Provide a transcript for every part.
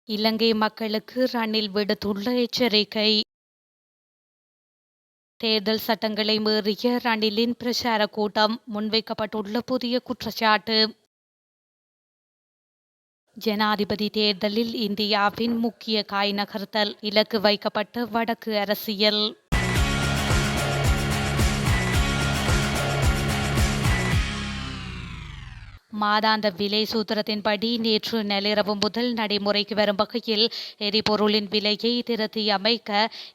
இலங்கை மக்களுக்கு ரணில் விடுத்துள்ள எச்சரிக்கை. தேர்தல் சட்டங்களை மீறிய ரணிலின் பிரச்சார கூட்டம், முன்வைக்கப்பட்டுள்ள புதிய குற்றச்சாட்டு. ஜனாதிபதி தேர்தலில் இந்தியாவின் முக்கிய காய் நகர்த்தல், இலக்கு வைக்கப்பட்ட வடக்கு அரசியல். மாதாந்த விலை சூத்திரத்தின்படி நேற்று நள்ளிரவு முதல் நடைமுறைக்கு வரும் வகையில் எரிபொருளின் விலையை திருத்தியமைக்க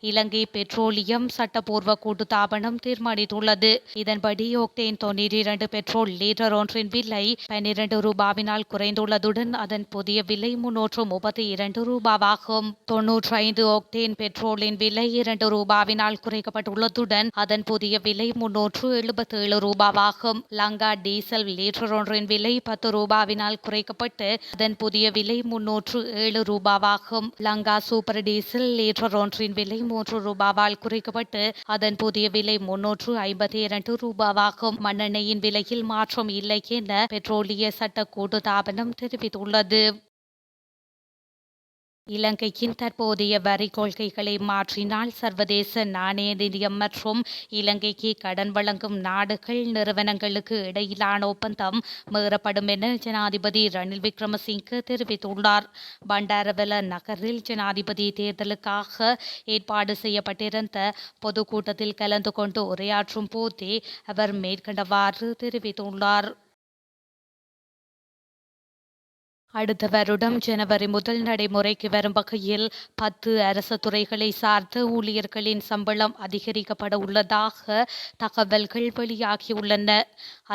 இலங்கை பெட்ரோலியம் சட்டப்பூர்வ கூட்டுத்தாபனம் தீர்மானித்துள்ளது. இதன்படி ஒக்டேன் 92 பெட்ரோல் லீட்டர் ஒன்றின் விலை 12 ரூபாவினால் குறைந்துள்ளதுடன் அதன் புதிய விலை 332 ரூபாவாகும். 95 ஒக்டேன் பெட்ரோலின் விலை 2 ரூபாவினால் குறைக்கப்பட்டுள்ளதுடன் அதன் புதிய விலை 377 ரூபாவாகும். லங்கா டீசல் லீட்டர் ஒன்றின் விலை 10 ரூபாவினால் குறைக்கப்பட்டு அதன் புதிய விலை 307 ரூபாவாகும். லங்கா சூப்பர் டீசல் லீட்டர் ஒன்றின் விலை 3 ரூபாவால் குறைக்கப்பட்டு அதன் புதிய விலை 352 ரூபாவாகும். மண்ணெண்ணெயின் விலையில் மாற்றம் இல்லை என பெட்ரோலிய சட்ட கூட்டுத்தாபனம் தெரிவித்துள்ளது. இலங்கையின் தற்போதைய வரி கொள்கைகளை மாற்றினால் சர்வதேச நாணய நிதியம் மற்றும் இலங்கைக்கு கடன் வழங்கும் நாடுகள் நிறுவனங்களுக்கு இடையிலான ஒப்பந்தம் மீறப்படும் என ஜனாதிபதி ரணில் விக்ரமசிங்கே தெரிவித்துள்ளார். பண்டாரவல நகரில் ஜனாதிபதி தேர்தலுக்காக ஏற்பாடு செய்யப்பட்டிருந்த பொதுக்கூட்டத்தில் கலந்து கொண்டு உரையாற்றும் போதே அவர் மேற்கண்டவாறு தெரிவித்துள்ளார். அடுத்த வருடம் ஜனவரி முதல் நடைமுறைக்கு வரும் வகையில் 10 அரசு துறைகளை சார்ந்த ஊழியர்களின் சம்பளம் அதிகரிக்கப்பட உள்ளதாக தகவல்கள் வெளியாகியுள்ளன.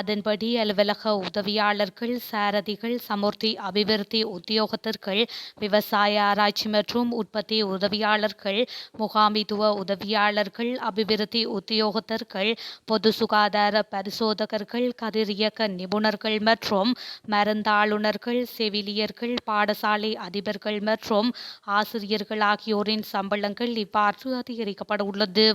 அதன்படி அலுவலக உதவியாளர்கள், சாரதிகள், சமுர்த்தி அபிவிருத்தி உத்தியோகத்தர்கள், விவசாய ஆராய்ச்சி மற்றும் உற்பத்தி உதவியாளர்கள், முகாமித்துவ உதவியாளர்கள், அபிவிருத்தி உத்தியோகத்தர்கள், பொது சுகாதார பரிசோதகர்கள், கதிரியக்க நிபுணர்கள் மற்றும் மருந்தாளுநர்கள், செவிலியர்கள், பாடசாலை அதிபர்கள் மற்றும் ஆசிரியர்கள் ஆகியோரின் சம்பளங்கள் இவ்வாறு அதிகரிக்கப்பட உள்ளது.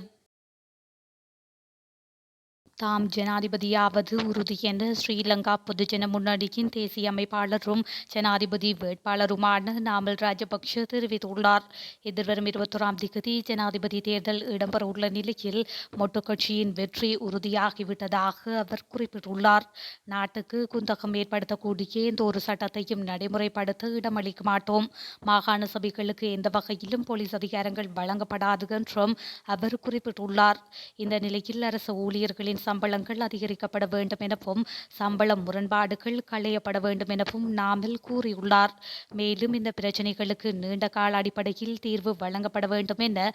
தாம் ஜனாதிபதியாவது உறுதி என ஸ்ரீலங்கா பொதுஜன முன்னணியின் தேசிய அமைப்பாளரும் ஜனாதிபதி வேட்பாளருமான நாமல் ராஜபக்ஷ தெரிவித்துள்ளார். எதிர்வரும் 21ஆம் திகதி ஜனாதிபதி தேர்தல் இடம்பெறவுள்ள நிலையில் மொட்டு கட்சியின் வெற்றி உறுதியாகிவிட்டதாக அவர் குறிப்பிட்டுள்ளார். நாட்டுக்கு குந்தகம் ஏற்படுத்தக்கூடிய எந்த ஒரு சட்டத்தையும் நடைமுறைப்படுத்த இடமளிக்க மாட்டோம். மாகாண சபைகளுக்கு எந்த வகையிலும் போலீஸ் அதிகாரங்கள் வழங்கப்படாது என்றும் அவர் குறிப்பிட்டுள்ளார். இந்த நிலையில் அரசு ஊழியர்களின் சம்பளங்கள் அதிகரிக்கப்பட வேண்டும் எனவும் சம்பள முரண்பாடுகள் களையப்பட வேண்டும் எனவும் நாமல் கூறியுள்ளார். மேலும் இந்த பிரச்சினைகளுக்கு நீண்ட கால அடிப்படையில் தீர்வு வழங்கப்பட வேண்டும் என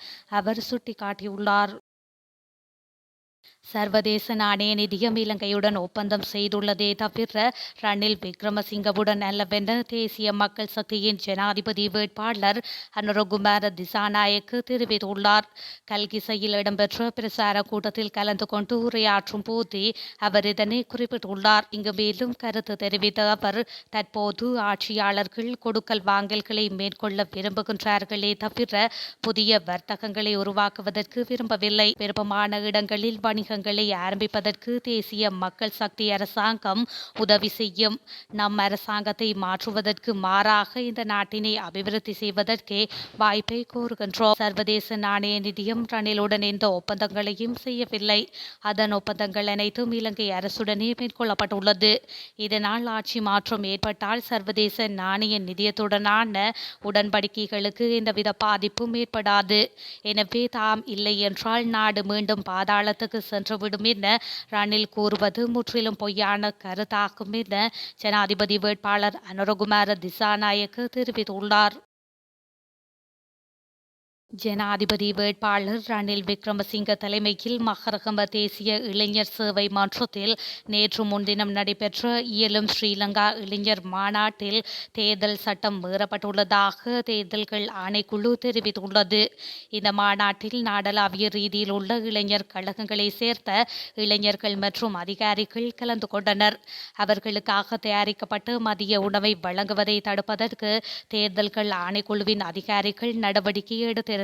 அவர் சுட்டிக்காட்டியுள்ளார். சர்வதேச நாணய நிதியம் இலங்கையுடன் ஒப்பந்தம் செய்துள்ளதே தவிர ரணில் விக்ரமசிங்கவுடன் அல்லவென தேசிய மக்கள் சக்தியின் ஜனாதிபதி வேட்பாளர் அனுரகுமார திசாநாயக்க தெரிவித்துள்ளார். கல்கிசையில் இடம்பெற்ற பிரசார கூட்டத்தில் கலந்து கொண்டு உரையாற்றும் போதே அவர் இதனை குறிப்பிட்டுள்ளார். இங்கு மேலும் கருத்து தெரிவித்த அவர், தற்போது ஆட்சியாளர்கள் கொடுக்கல் வாங்கல்களை மேற்கொள்ள விரும்புகின்றார்களே தவிர புதிய வர்த்தகங்களை உருவாக்குவதற்கு விரும்பவில்லை. விருப்பமான இடங்களில் வணிகங்களை ஆரம்பிப்பதற்கு தேசிய மக்கள் சக்தி அரசாங்கம் உதவி செய்யும். நம் அரசாங்கத்தை மாற்றுவதற்கு மாறாக இந்த நாட்டினை அபிவிருத்தி செய்வதற்கே வாய்ப்பை கோருகின்றோம். சர்வதேச நாணய நிதியம் ரணிலுடன் எந்த ஒப்பந்தங்களையும் செய்யவில்லை. அதன் ஒப்பந்தங்கள் அனைத்தும் இலங்கை அரசுடனே மேற்கொள்ளப்பட்டுள்ளது. இதனால் ஆட்சி மாற்றம் ஏற்பட்டால் சர்வதேச நாணய நிதியத்துடனான உடன்படிக்கைகளுக்கு எந்தவித பாதிப்பும் ஏற்படாது. எனவே தாம் இல்லை என்றால் நாடு மீண்டும் பாதாளத்துக்கு சென்றுவிடும் என ரணில் கூறுவது முற்றிலும் பொய்யான கருத்தாகும் என ஜனாதிபதி வேட்பாளர் அனுரகுமார திசாநாயக்க தெரிவித்துள்ளார். ஜனாதிபதி வேட்பாளர் ரணில் விக்ரமசிங்க தலைமையில் மகரகம தேசிய இளைஞர் சேவை மன்றத்தில் நேற்று முன்தினம் நடைபெற்ற இயலும் ஸ்ரீலங்கா இளைஞர் மாநாட்டில் தேர்தல் சட்டம் மீறப்பட்டுள்ளதாக தேர்தல்கள் ஆணைக்குழு தெரிவித்துள்ளது. இந்த மாநாட்டில் நாடளாவிய ரீதியில் உள்ள இளைஞர் கழகங்களை சேர்ந்த இளைஞர்கள் மற்றும் அதிகாரிகள் கலந்து கொண்டனர். அவர்களுக்காக தயாரிக்கப்பட்ட மதிய உணவை வழங்குவதை தடுப்பதற்கு தேர்தல்கள் ஆணைக்குழுவின் அதிகாரிகள் நடவடிக்கை எடுத்திருந்தனர்.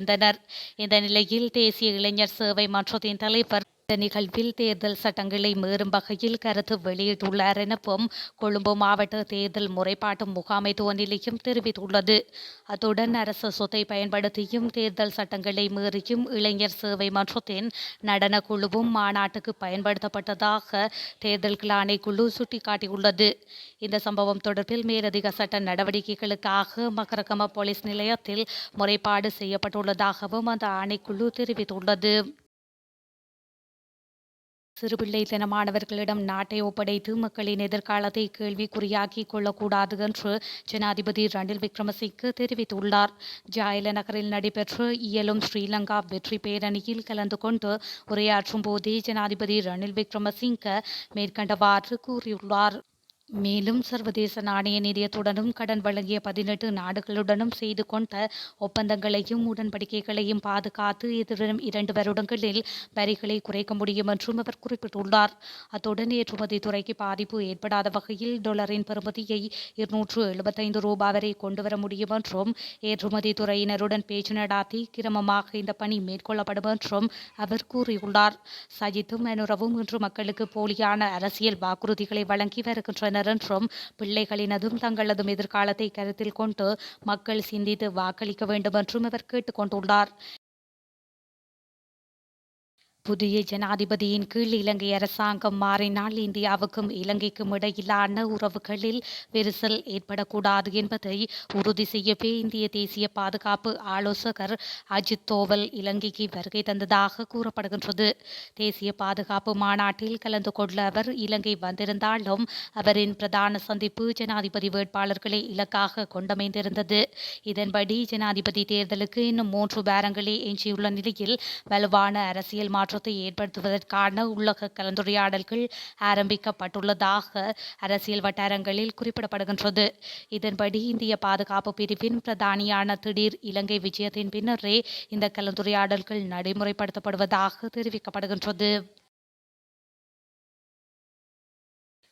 இந்த நிலையில் தேசிய இளைஞர் சேவை மன்றத்தின் தலைவர் இந்த நிகழ்வில் தேர்தல் சட்டங்களை மீறும் வகையில் கருத்து வெளியிட்டுள்ளார் எனவும் கொழும்பு மாவட்ட தேர்தல் முறைப்பாட்டு முகாமைத்துவ நிலையம் தெரிவித்துள்ளது. அத்துடன் அரசு சொத்தை பயன்படுத்தியும் தேர்தல் சட்டங்களை மீறியும் இளைஞர் சேவை மன்றத்தின் நடன குழுவும் மாநாட்டுக்கு பயன்படுத்தப்பட்டதாக தேர்தல்கள் ஆணைக்குழு சுட்டிக்காட்டியுள்ளது. இந்த சம்பவம் தொடர்பில் மேலதிக சட்ட நடவடிக்கைகளுக்காக மகரகம போலீஸ் நிலையத்தில் முறைப்பாடு செய்யப்பட்டுள்ளதாகவும் அந்த ஆணைக்குழு தெரிவித்துள்ளது. சிறுபிள்ளை தின மாணவர்களிடம் நாட்டை ஒப்படைத்து மக்களின் எதிர்காலத்தை கேள்விக்குறியாக்கிக் கொள்ளக்கூடாது என்று ஜனாதிபதி ரணில் விக்ரமசிங்கே தெரிவித்துள்ளார். ஜாயல நகரில் நடைபெற்ற இயலும் ஸ்ரீலங்கா வெற்றி பேரணியில் கலந்து கொண்டு உரையாற்றும் போதே ஜனாதிபதி ரணில் விக்ரமசிங்கே மேற்கண்டவாறு கூறியுள்ளார். மேலும் சர்வதேச நாணய நிதியத்துடனும் கடன் வழங்கிய 18 நாடுகளுடனும் செய்து கொண்ட ஒப்பந்தங்களையும் உடன்படிக்கைகளையும் பாதுகாத்து எதிர்வரும் 2 வருடங்களில் வரிகளை குறைக்க முடியும் என்றும் அவர் குறிப்பிட்டுள்ளார். அத்துடன் ஏற்றுமதி துறைக்கு பாதிப்பு ஏற்படாத வகையில் டாலரின் பெறுமதியை 275 ரூபாய் வரை கொண்டுவர முடியும் என்றும் ஏற்றுமதி துறையினருடன் பேச்சு நடாத்தி கிரமமாக இந்த பணி மேற்கொள்ளப்படும் என்றும் அவர் கூறியுள்ளார். சஜித்தும் அனுரவும் இன்று மக்களுக்கு போலியான அரசியல் வாக்குறுதிகளை வழங்கி வருகின்றனர் என்றும் பிள்ளைகளினதும் தங்களதும் எதிர்காலத்தை கருத்தில் கொண்டு மக்கள் சிந்தித்து வாக்களிக்க வேண்டும் என்றும் அவர் கேட்டுக் கொண்டுள்ளார். புதிய ஜனாதிபதியின் கீழ் இலங்கை அரசாங்கம் மாறினால் இந்தியாவுக்கும் இலங்கைக்கும் இடையிலான உறவுகளில் விரிசல் ஏற்படக்கூடாது என்பதை உறுதி செய்யவே இந்திய தேசிய பாதுகாப்பு ஆலோசகர் அஜித் தோவல் இலங்கைக்கு வருகை தந்ததாக கூறப்படுகின்றது. தேசிய பாதுகாப்பு மாநாட்டில் கலந்து கொள்ள அவர் இலங்கை வந்திருந்தாலும் அவரின் பிரதான சந்திப்பு ஜனாதிபதி வேட்பாளர்களை இலக்காக கொண்டமைந்திருந்தது. இதன்படி ஜனாதிபதி தேர்தலுக்கு இன்னும் 3 வாரங்களே எஞ்சியுள்ள நிலையில் வலுவான அரசியல் மாற்றத்தை ஏற்படுத்துவதற்கான உள்ளக கலந்துரையாடல்கள் ஆரம்பிக்கப்பட்டுள்ளதாக அரசியல் வட்டாரங்களில் குறிப்பிடப்படுகின்றது. இதன்படி இந்திய பாதுகாப்பு பிரிவின் பிரதானியான திடீர் இலங்கை விஜயத்தின் பின்னரே இந்த கலந்துரையாடல்கள் நடைமுறைப்படுத்தப்படுவதாக தெரிவிக்கப்படுகின்றது.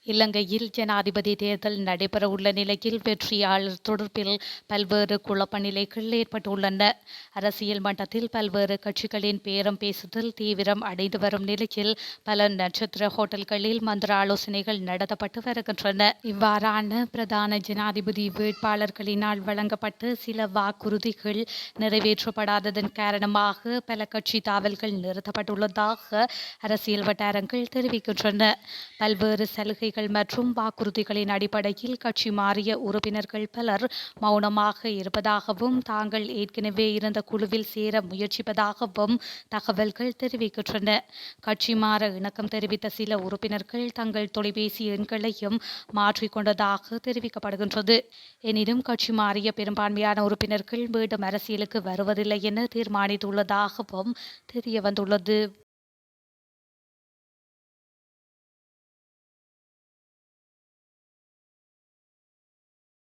இலங்கையில் ஜனாதிபதி தேர்தல் நடைபெறவுள்ள நிலையில் வெற்றியாளர் தொடர்பில் பல்வேறு குழப்ப நிலைகள் ஏற்பட்டுள்ளன. அரசியல் மட்டத்தில் பல்வேறு கட்சிகளின் பேரம் பேசுதல் தீவிரம் அடைந்து வரும் நிலையில் பல நட்சத்திர ஹோட்டல்களில் மந்திர ஆலோசனைகள் நடத்தப்பட்டு வருகின்றன. இவ்வாறான பிரதான ஜனாதிபதி வேட்பாளர்களினால் வழங்கப்பட்ட சில வாக்குறுதிகள் நிறைவேற்றப்படாததன் காரணமாக பல கட்சி தாவல்கள் நிறுத்தப்பட்டுள்ளதாக அரசியல் வட்டாரங்கள் தெரிவிக்கின்றன. பல்வேறு சலுகைகள் மற்றும் வாக்குறுதிகளின் அடிப்படையில் கட்சி மாறிய உறுப்பினர்கள் பலர் மௌனமாக இருப்பதாகவும் தாங்கள் ஏற்கனவே இருந்த குழுவில் சேர முயற்சிப்பதாகவும் தகவல்கள் தெரிவிக்கின்றன. கட்சி மாற இணக்கம் தெரிவித்த சில உறுப்பினர்கள் தங்கள் தொலைபேசி எண்களையும் மாற்றிக்கொண்டதாக தெரிவிக்கப்படுகின்றது. எனினும் கட்சி மாறிய பெரும்பான்மையான உறுப்பினர்கள் மீண்டும் அரசியலுக்கு வருவதில்லை என தீர்மானித்துள்ளதாகவும் தெரியவந்துள்ளது.